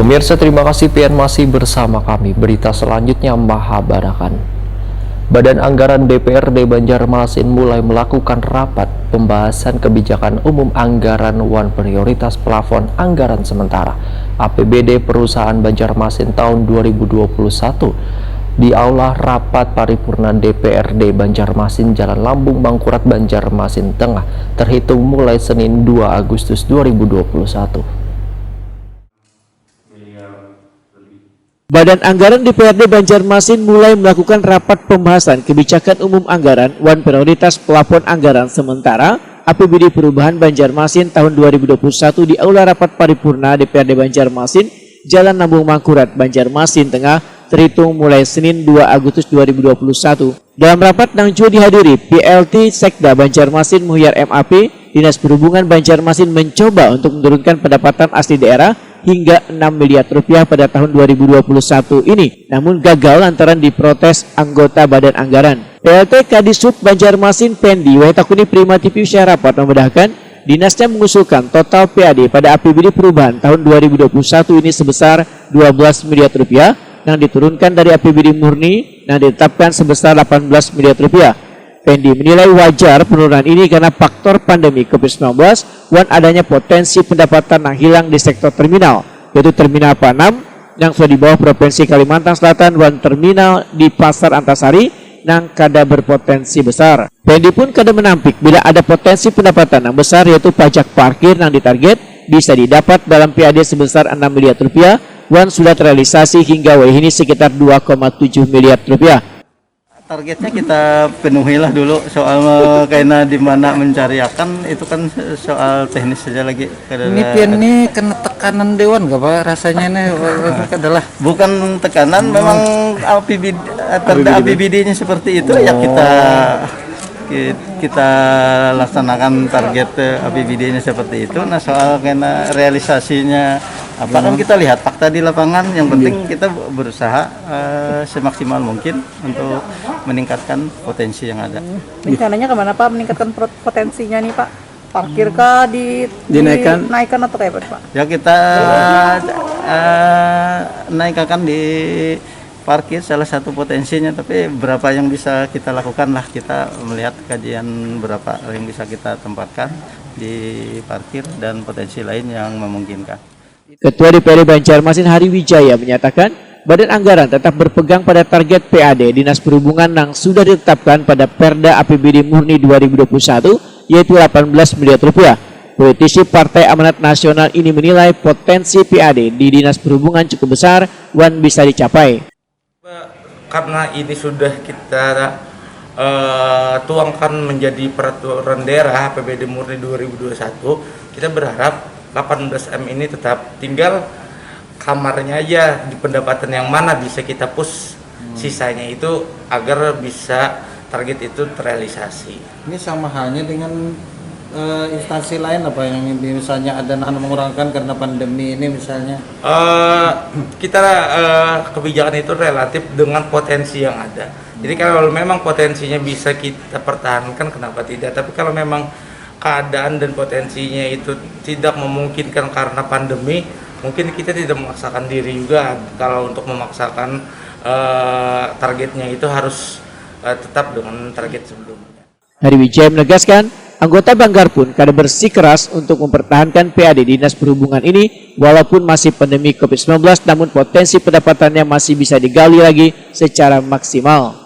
Pemirsa, terima kasih PN masih bersama kami. Berita selanjutnya Mahabarakan. Badan Anggaran DPRD Banjarmasin mulai melakukan rapat pembahasan kebijakan umum anggaran One Prioritas Plafon Anggaran Sementara APBD Perusahaan Banjarmasin tahun 2021 di Aula Rapat Paripurna DPRD Banjarmasin, Jalan Lambung Mangkurat, Banjarmasin Tengah, terhitung mulai Senin 2 Agustus 2021. Badan Anggaran DPRD Banjarmasin mulai melakukan rapat pembahasan kebijakan umum anggaran One Prioritas Plafon Anggaran Sementara APBD Perubahan Banjarmasin tahun 2021 di Aula Rapat Paripurna DPRD Banjarmasin, Jalan Lambung Mangkurat, Banjarmasin Tengah, terhitung mulai Senin 2 Agustus 2021. Dalam rapat yang juga dihadiri PLT Sekda Banjarmasin Muhyar MAP, Dinas Perhubungan Banjarmasin mencoba untuk menurunkan pendapatan asli daerah hingga 6 miliar rupiah pada tahun 2021 ini, namun gagal lantaran diprotes anggota Badan Anggaran. PLT Kadisub Banjarmasin Pendi Waitakuni Prima TV Syarapat memudahkan dinasnya mengusulkan total PAD pada APBD Perubahan tahun 2021 ini sebesar 12 miliar rupiah yang diturunkan dari APBD murni yang ditetapkan sebesar 18 miliar rupiah. Pendi menilai wajar penurunan ini karena faktor pandemi COVID-19 dan adanya potensi pendapatan yang hilang di sektor terminal, yaitu Terminal Panam yang sudah di bawah Provinsi Kalimantan Selatan dan terminal di Pasar Antasari yang kada berpotensi besar. Pendi pun kada menampik bila ada potensi pendapatan yang besar, yaitu pajak parkir yang ditarget bisa didapat dalam PAD sebesar 6 miliar rupiah dan sudah terrealisasi hingga wahini sekitar 2,7 miliar rupiah. Targetnya kita penuhilah dulu, soal karena di mana mencariakan itu kan soal teknis saja lagi. Ini kena tekanan dewan gak Pak? Rasanya ini adalah bukan tekanan, memang APBD-nya seperti itu ya, kita laksanakan target APBD-nya seperti itu. Nah, soal karena realisasinya apa kan kita lihat fakta di lapangan. Yang penting kita berusaha semaksimal mungkin untuk meningkatkan potensi yang ada. Rencananya kemana Pak meningkatkan potensinya nih Pak? Parkir kah dinaikkan atau kayak apa Pak? Ya kita naikkan di parkir salah satu potensinya, tapi berapa yang bisa kita lakukan lah, kita melihat kajian berapa yang bisa kita tempatkan di parkir dan potensi lain yang memungkinkan. Ketua DPRD Banjarmasin Hari Wijaya menyatakan Badan Anggaran tetap berpegang pada target PAD Dinas Perhubungan yang sudah ditetapkan pada Perda APBD Murni 2021, yaitu 18 miliar rupiah. Politisi Partai Amanat Nasional ini menilai potensi PAD di Dinas Perhubungan cukup besar dan bisa dicapai. Karena ini sudah kita tuangkan menjadi peraturan daerah APBD Murni 2021, kita berharap 18M ini tetap, tinggal kamarnya aja di pendapatan yang mana bisa kita push sisanya itu agar bisa target itu terrealisasi. ini sama halnya dengan instansi lain apa yang misalnya ada mengurangkan karena pandemi ini misalnya? Kita kebijakan itu relatif dengan potensi yang ada. Jadi kalau memang potensinya bisa kita pertahankan, kenapa tidak? Tapi kalau memang keadaan dan potensinya itu tidak memungkinkan karena pandemi, mungkin kita tidak memaksakan diri juga. Kalau untuk memaksakan targetnya itu harus tetap dengan target sebelumnya. Hari Wijaya menegaskan anggota Banggar pun kada bersikeras untuk mempertahankan PAD Dinas Perhubungan ini walaupun masih pandemi COVID-19, namun potensi pendapatannya masih bisa digali lagi secara maksimal.